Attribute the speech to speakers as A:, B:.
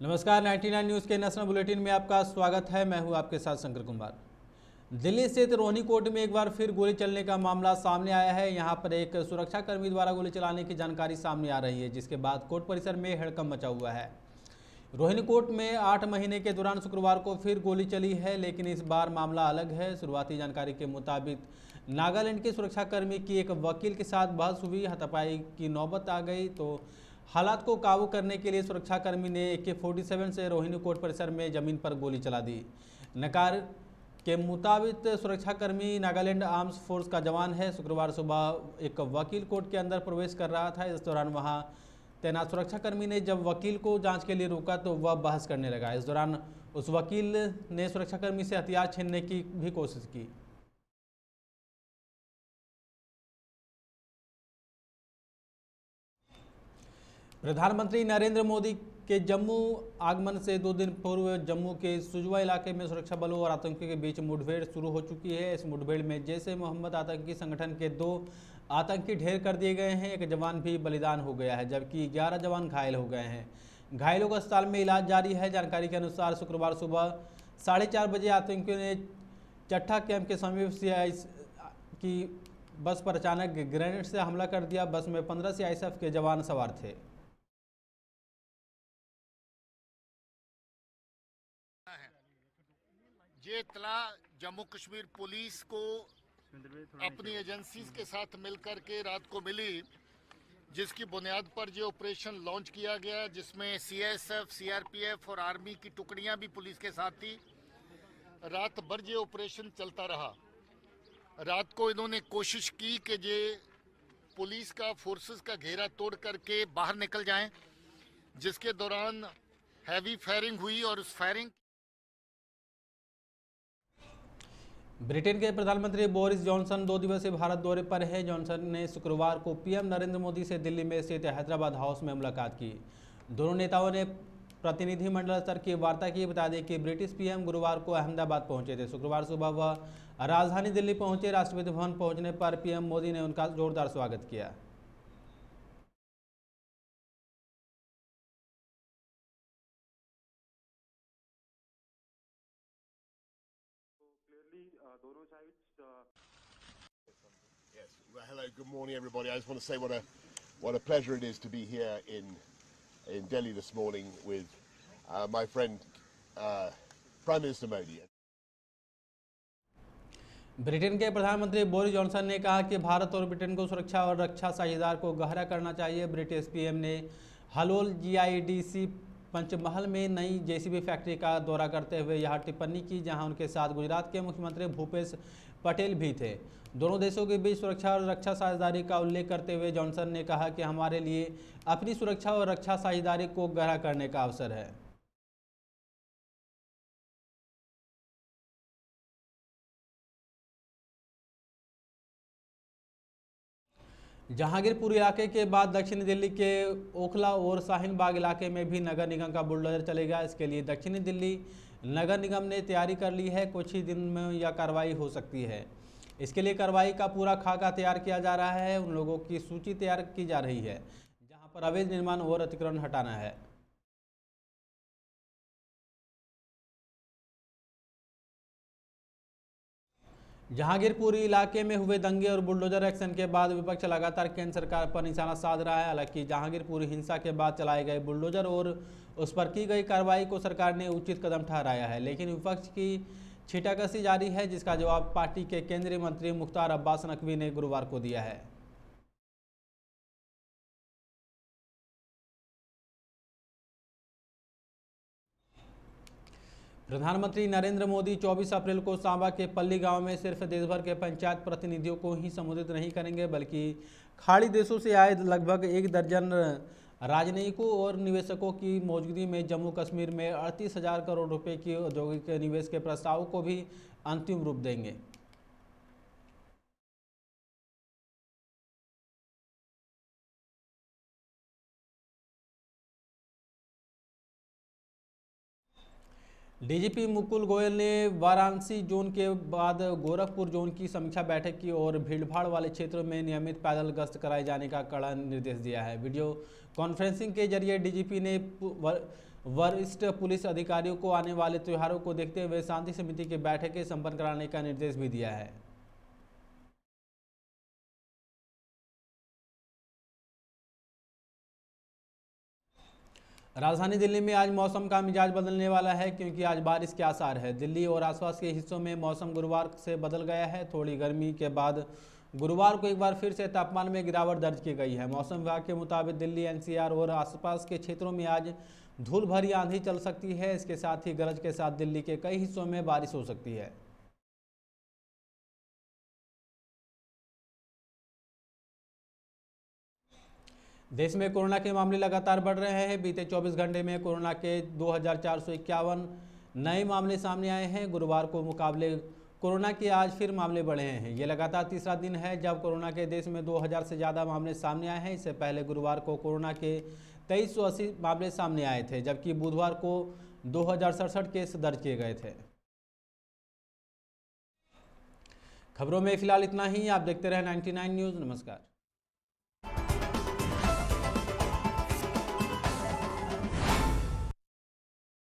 A: नमस्कार, 99 न्यूज़ के national bulletin में आपका स्वागत है। मैं हूं आपके साथ शंकर कुमार। दिल्ली स्थित रोहिणी कोर्ट में एक बार फिर गोली चलने का मामला सामने आया है। यहां पर एक सुरक्षाकर्मी द्वारा गोली चलाने की जानकारी सामने आ रही है, जिसके बाद कोर्ट परिसर में हड़कंप मचा हुआ है। रोहिणी कोर्ट में 8 महीने के दौरान शुक्रवार को फिर गोली चली है, लेकिन इस बार मामला अलग है। शुरुआती जानकारी के मुताबिक नागालैंड के सुरक्षाकर्मी की एक वकील के साथ बहस हुई, हाथापाई की नौबत आ गई तो हालात को काबू करने के लिए सुरक्षाकर्मी ने AK-47 से रोहिणी कोर्ट परिसर में जमीन पर गोली चला दी। नकार के मुताबिक सुरक्षाकर्मी नागालैंड आर्म्स फोर्स का जवान है। शुक्रवार सुबह एक वकील कोर्ट के अंदर प्रवेश कर रहा था। इस दौरान वहां तैनात सुरक्षाकर्मी ने जब वकील को जांच के लिए रोका तो वह बहस करने लगा। इस दौरान उस वकील ने सुरक्षाकर्मी से हथियार छीनने की भी कोशिश की। प्रधानमंत्री नरेंद्र मोदी के जम्मू आगमन से 2 दिन पूर्व जम्मू के सुजवा इलाके में सुरक्षा बलों और आतंकियों के बीच मुठभेड़ शुरू हो चुकी है। इस मुठभेड़ में जैश-ए-मोहम्मद आतंकी संगठन के 2 आतंकी ढेर कर दिए गए हैं। एक जवान भी बलिदान हो गया है, जबकि 11 जवान घायल हो गए हैं। घायलों का अस्पताल में इलाज जारी है। जानकारी के अनुसार शुक्रवार सुबह 4:30 बजे आतंकियों ने चट्टा कैंप के समीप CI की बस पर अचानक ग्रेनेड से हमला कर दिया। बस में 15 CISF के जवान सवार थे।
B: ये इत्तला जम्मू कश्मीर पुलिस को अपनी एजेंसीज के साथ मिलकर के रात को मिली, जिसकी बुनियाद पर ये ऑपरेशन लॉन्च किया गया, जिसमें CISF, CRPF और आर्मी की टुकड़ियां भी पुलिस के साथ थी। रात भर ये ऑपरेशन चलता रहा। रात को इन्होंने कोशिश की कि ये पुलिस का फोर्सेस का घेरा तोड़ करके बाहर निकल जाएं, जिसके दौरान हैवी फायरिंग हुई और उस फायरिंग
A: ब्रिटेन के प्रधानमंत्री बोरिस जॉनसन 2 दिवसीय भारत दौरे पर है। जॉनसन ने शुक्रवार को PM नरेंद्र मोदी से दिल्ली में स्थित हैदराबाद हाउस में मुलाकात की। दोनों नेताओं ने प्रतिनिधिमंडल स्तर की वार्ता की। बता दें कि ब्रिटिश PM गुरुवार को अहमदाबाद पहुंचे थे। शुक्रवार सुबह वह राजधानी दिल्ली पहुंचे। राष्ट्रपति भवन पहुंचने पर PM मोदी ने उनका जोरदार स्वागत किया।
C: Yes. Well, hello. Good morning, everybody. I just want to say what a pleasure it is to be here in Delhi this morning with my friend Prime Minister Modi.
A: Britain के प्रधानमंत्री Boris Johnson ने कहा कि भारत और Britain को सुरक्षा और रक्षा साझेदार को गहरा करना चाहिए। ब्रिटिश PM ने हलोल GIDC पंचमहल में नई JCB फैक्ट्री का दौरा करते हुए यह टिप्पणी की, जहां उनके साथ गुजरात के मुख्यमंत्री भूपेश पटेल भी थे। दोनों देशों के बीच सुरक्षा और रक्षा साझेदारी का उल्लेख करते हुए जॉनसन ने कहा कि हमारे लिए अपनी सुरक्षा और रक्षा साझेदारी को गहरा करने का अवसर है। जहांगीरपुर इलाके के बाद दक्षिणी दिल्ली के ओखला और शाहीन बाग इलाके में भी नगर निगम का बुलडोजर चलेगा। इसके लिए दक्षिणी दिल्ली नगर निगम ने तैयारी कर ली है। कुछ ही दिन में यह कार्रवाई हो सकती है। इसके लिए कार्रवाई का पूरा खाका तैयार किया जा रहा है। उन लोगों की सूची तैयार की जा रही है जहां पर अवैध निर्माण और अतिक्रमण हटाना है। जहांगीरपुर इलाके में हुए दंगे और बुलडोजर एक्शन के बाद विपक्ष लगातार केंद्र सरकार पर निशाना साध रहा है। हालांकि जहांगीरपुर हिंसा के बाद चलाए गए बुलडोजर और उस पर की गई कार्रवाई को सरकार ने उचित कदम ठहराया है, लेकिन विपक्ष की छींटाकशी जारी है, जिसका जवाब पार्टी के केंद्रीय मंत्री मुख्तार अब्बास नकवी ने गुरुवार को दिया है। प्रधानमंत्री नरेंद्र मोदी 24 अप्रैल को सांबा के पल्ली गांव में सिर्फ देशभर के पंचायत प्रतिनिधियों को ही संबोधित नहीं करेंगे, बल्कि खाड़ी देशों से आए लगभग 1 दर्जन राजनयिकों और निवेशकों की मौजूदगी में जम्मू कश्मीर में 38,000 करोड़ रुपए की औद्योगिक निवेश के प्रस्ताव को भी अंतिम रूप देंगे। DGP मुकुल गोयल ने वाराणसी जोन के बाद गोरखपुर जोन की समीक्षा बैठक की और भीड़भाड़ वाले क्षेत्रों में नियमित पैदल गश्त कराए जाने का कड़ा निर्देश दिया है। वीडियो कॉन्फ्रेंसिंग के जरिए DGP ने वरिष्ठ पुलिस अधिकारियों को आने वाले त्योहारों को देखते हुए शांति समिति की बैठकें संपन्न कराने का निर्देश भी दिया है। राजधानी दिल्ली में आज मौसम का मिजाज बदलने वाला है, क्योंकि आज बारिश के आसार है। दिल्ली और आसपास के हिस्सों में मौसम गुरुवार से बदल गया है। थोड़ी गर्मी के बाद गुरुवार को एक बार फिर से तापमान में गिरावट दर्ज की गई है। मौसम विभाग के मुताबिक दिल्ली, एनसीआर और आसपास के क्षेत्रों में आज धूल भरी आंधी चल सकती है। इसके साथ ही गरज के साथ दिल्ली के कई हिस्सों में बारिश हो सकती है। देश में कोरोना के मामले लगातार बढ़ रहे हैं। बीते 24 घंटे में कोरोना के 2451 नए मामले सामने आए हैं। गुरुवार को मुकाबले कोरोना के आज फिर मामले बढ़े हैं। ये लगातार तीसरा दिन है जब कोरोना के देश में 2000 से ज़्यादा मामले सामने आए हैं। इससे पहले गुरुवार को कोरोना के 2380 मामले सामने आए थे, जबकि बुधवार को 2067 केस दर्ज किए गए थे। खबरों में फिलहाल इतना ही। आप देखते रहे 99 न्यूज़। नमस्कार।